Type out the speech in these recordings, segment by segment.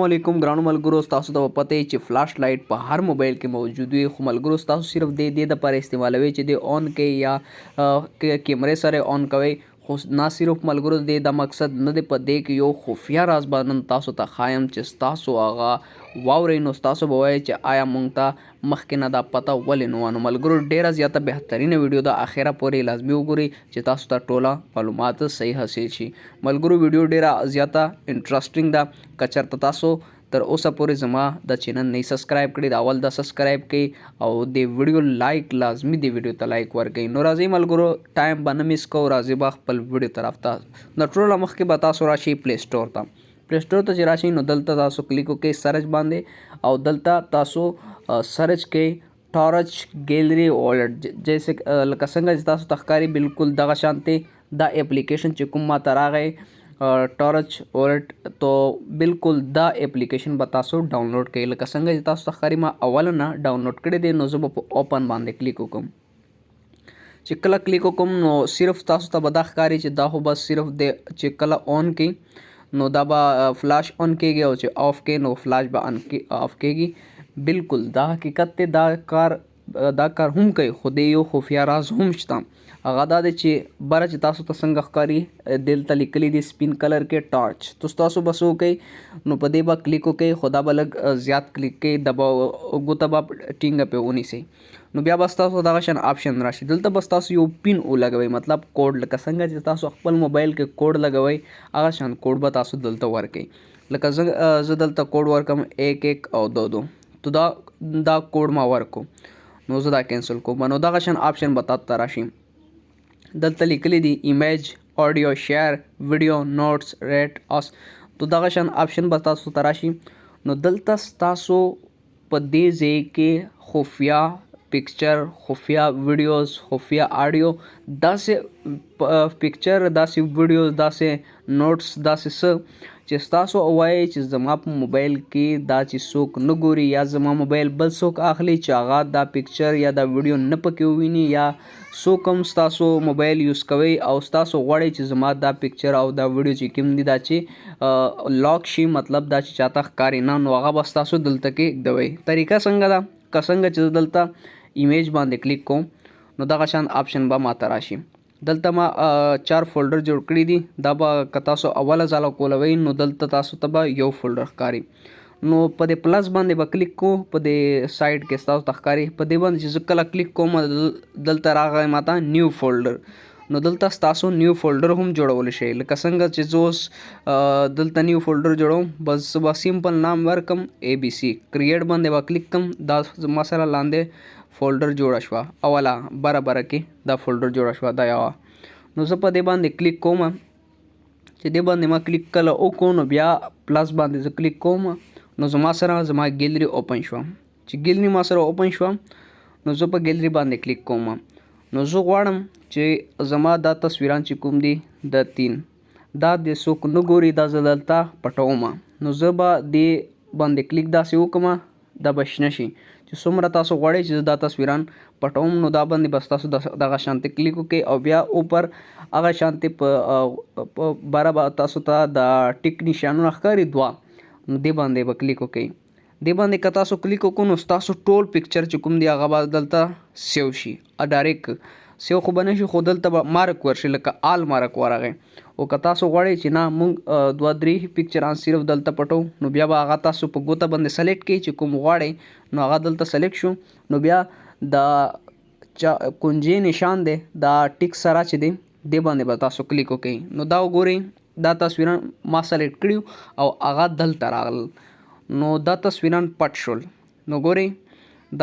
वालेकुम ګرانو ملګرو تاسو ته پته چې فلاش لایټ په هر موبایل کې موجود وي خو ملګرو تاسو صرف د لپاره استعمالوي چې د اون کې یا کیمرې سره اون کوي خو نه صرف ملګرو د مقصد نه دی په دې کې یو خفیه راز باندې تاسو ته خایم چې تاسو هغه واورئ نو تاسو به وایئ چې آیا مونږ ته مخکې نه دا پته ولې نه وه. نو ملګرو ډېره زیاته بهترینه ویډیو ده اخره پورې لازمي وګورئ چې تاسو ته ټوله معلومات صحیح حاصل شي. ملګرو ویډیو ډېره زیاته انټرسټینګ ده که چېرته تاسو تر اوسه پورې زما د چینل نه سبسکرایب کړي د اول د سبسکرایب کړئ او د ویډیو لایک لازمي د ویډیو ته لایک ورکړئ. نو راځئ ملګرو ټایم به نه میس کوو راځئ به خپل ویډیو طرف ته د ټوله مخکې به تاسو راشئ پلی سټور ته. پلی سټور ته چې راشئ نو دلته تاسو کلیک وکړئ سرچ باندې او دلته تاسو سرچ کړئ ټارچ ګیلري والټ جیسے لکه څنګه چې تاسو ته ښکاري بالکل دغه شانتې دا اپلیکیشن چې کوم ماته راغی ټارچ والټ تو بالکل دا اپلیکیشن به تاسو ډاونلوډ کړئ لکه څنګه چې تاسو ته ښکاري ما اول نه ډاونلوډ کړی دی. نو زه به په اوپن باندې کلیک وکړم چې کله کلیک وکړم نو صرف تاسو ته به دا ښکاري چې دا خو بس صرف د چې کله اون کړئ نو دا به فلاش اون کېږي او چې آف کړئ نو فلاش به آف کېږي. بالکل دا حقیقت دی دا کار هم کوي خو د یو خفیه راز هم شته هغه دا دی چې بره چې تاسو ته څنګه ښکاري دلته لیکلي دي سپین کلر کې ټارچ تو تاسو به څه وکئ نو په دې به کلیک وکئ خو دا به لږ زیات کلیک کړئ دا به ګوته به ټینګه پرې ونیسئ نو بیا به ستاسو دغه شان آپشن راشي دلته به ستاسو یو پین ولګوئ مطلب کوډ لکه څنګه چې تاسو خپل موبایل کې کوډ لګوئ هغه شان کوډ به تاسو دلته ورکئ لکه زه دلته کوډ ورکم 1 1 او 2 2 تو دا کوډ ما ورکو نو زه دا کینسل کوم نو دغه شان آپشن به تاسو ته راشي دلته لیکلی دی ایمیج آډیو شیر ویډیو نوټس ریټ اس تو دغه شان آپشن به تاسو ته راشي نو دلته ستاسو په دې ځای کې خفیه پکچر خفیه ویډیوز خفیه آډیو داسې پکچر داسې ویډیوز داسې نوټس داسې څه چې ستاسو وایي چې زما په موبایل کې دا چې څوک نه ګوري یا زما موبایل بل څوک اخلي چې هغه دا پکچر یا دا ویډیو نه پکې وویني یا څوک هم ستاسو موبایل یوز کوئ او ستاسو غواړئ چې زما دا پکچر او دا ویډیو چې کوم دي دا چې لاک شي مطلب دا چې چاته ښکاري نه نو هغه به ستاسو دلته کې ږدوئ. طریقه څنګه ده که څنګه چې دلته ایمیج باندې کلیک کوم نو دغه شان آپشن به ماته راشي دلته ما 4 فولډر جوړ کړي دي دا به که تاسو اوله ځله کولوئ نو دلته تاسو ته به یو فولډر ښکاري نو په دې پلس باندې به کلیک کوم په دې سایډ کې ستاسو ته ښکاري په دې باندې چې زه کله کلیک کوم دلته راغی ماته نیو فولډر نو دلته ستاسو نیو فولډر هم جوړولی شئ لکه څنګه چې زه اوس دلته نیو فولډر جوړوم بس زه به سمپل نام ورکم ABC کریټ باندې به کلیک کوم دا زما سره لاندې فولډر جوړه شوه اوله بره کې دا فولډر جوړه شوه دا یوه نو زه په دې باندې کلیک کوم چې دې باندې ما کلیک کله وکړو نو بیا پلس باندې زه کلیک کوم نو زما ګیلري اوپن شوه چې ګیلري ما سره اوپن شوه نو زه په ګیلري باندې کلیک کوم نو زه غواړم چې زما دا تصویران چې کوم دي د 3 دا د څوک نه ګوري دا زه دلته پټوم نو زه به دې باندې کلیک داسې وکړم دا به شنه شي چې څومره تاسو غواړئ چې دا تصویران پټوم نو دا باندې بس تاسو دغه شانتې کلیک وکړئ او بیا اوپر هغه شانتې په بره به تاسو ته د ټیک نشانونه ښکاري 2 نو دې باندې به کلیک وکړئ دې باندې که تاسو کلیک وکړو نو ستاسو ټول پکچر چې کوم دی هغه به دلته سیو شي ډایرکټ سیو خو به نه شي خو دلته به مارک ورشي لکه آل مارک ورغی او که تاسو غواړئ چې نه موږ 2-3 پکچران صرف دلته پټو نو بیا به هغه تاسو په ګوته باندې سلیکټ کړئ چې کوم غواړئ نو هغه دلته سلیکټ شو نو بیا د کونجې نشان دی دا ټیک سره چې دی دې باندې به تاسو کلیک وکړئ نو دا وګورئ دا تصویران ما سلیکټ کړي او هغه دلته راغلل نو دا تصویران پټ شول نو ګورئ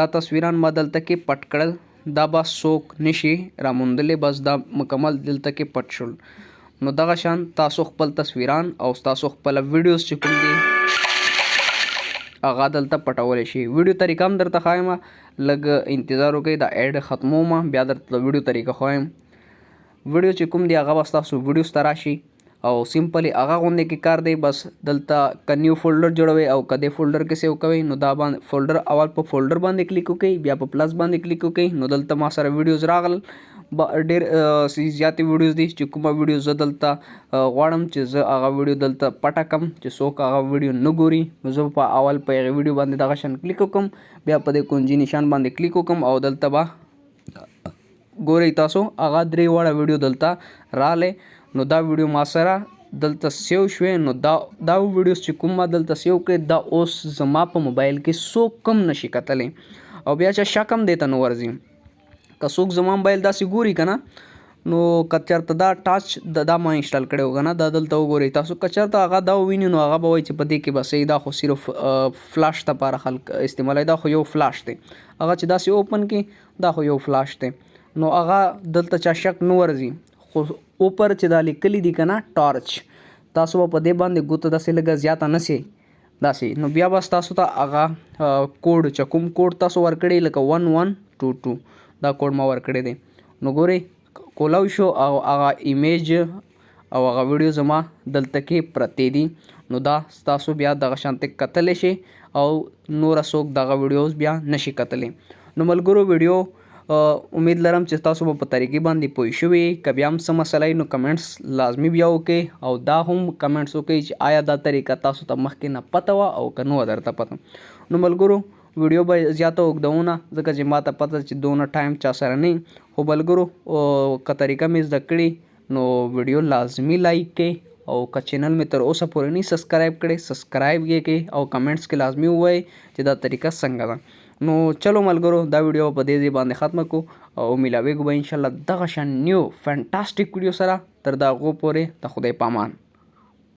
دا تصویران ما دلته کې پټ کړل دا به څوک نشي راموندلی بس دا مکمل دلته کې پټ شول نو دغه شان تاسو خپل تصویران او تاسو خپل ویډیوز چې کوم دي هغه دلته پټولی شي. ویډیو طریقه هم درته ښایم لږ انتظار وکړئ دا ایډ ختموم بیا درته ویډیو طریقه ښایم. ویډیو چې کوم دی هغه به ستاسو ویډیوز ته راشي او سمپلی هغه غوندې کې کار دی بس دلته که نیو فولډر جوړوئ او که دې فولډر کې سیو کوئ نو دا باندې فولډر اول په فولډر باندې کلیک وکړئ بیا په پلس باندې کلیک وکړئ نو دلته ما سره ویډیوز راغلل ډېر زیاتې ویډیوز دي چې کومه ویډیو زه دلته غواړم چې زه هغه ویډیو دلته پټه کړم چې څوک هغه ویډیو نه ګوري. نو زه په اول په هغې ویډیو باندې دغه شان کلیک وکړم، بیا په دې کونجي نشان باندې کلیک وکړم او دلته به ګورئ تاسو هغه 3 واړه ویډیو دلته راغلی. نو دا ویډیو ما سره دلته سیو شوې. نو دا ویډیوز چې کوم ما دلته سیو کړې دا اوس زما په موبایل کې څوک هم نشي کتلی او بیا چې شک هم دې ته نه ورځي. که څوک زما موبایل داسې ګوري که نه نو که چېرته دا ټاچ دا ما انسټال کړی و که نه دا دلته وګورئ تاسو که چېرته هغه دا وویني نو هغه به وایي چې په دې کې به صحیح دا خو صرف فلاش دپاره خلک استعمالوي، دا خو یو فلاش دی. هغه چې داسې اوپن کړي دا خو یو فلاش دی. نو هغه دلته چا شک نه ورځي. خو اوپر چې دا لیکلي دي که نه ټارچ تاسو به په دې باندې ګوته داسې لږه زیاته نه سئ داسې. نو بیا بس تاسو ته هغه کوډ چې کوم کوډ تاسو ورکړی لکه 1122 دا کوډ ما ورکړی دی. نو ګورئ کولاو شو او هغه ایمیج او هغه ویډیو زما دلته کې پرتې دي. نو دا ستاسو بیا دغه شانتې کتلی شي او نوره څوک دغه ویډیوز بیا نشي کتلی. نو ملګرو ویډیو امید لرم چې تاسو به په طریقې باندې پوه شوي. که بیا هم څه مسله نو کمنټس لازمي بیا وکړئ او دا هم کمنټس وکړئ چې آیا دا طریقه تاسو ته مخکې نه پته وه او که نه وه درته پته. نو ملګرو ویډیو به زیاته اوږدونه ځکه چې ما ته پته چې دونه ټایم چا سره نه وي. خو ملګرو که طریقه مې زده کړې نو ویډیو لازمي لایک کړئ او که چینل مې تر اوسه پورې نه سبسکرایب کړئ سبسکرایب یې کړئ او کمنټس کې لازمي ووایئ چې دا طریقه څنګه ده. نو چلو ملګرو دا ویډیو په دې ځای باندې ختمه کړو او میلاویږو به انشاءالله دغه شان نیو فانټاسټیک ویډیو سره. تر د هغو پورې د خدای پامان.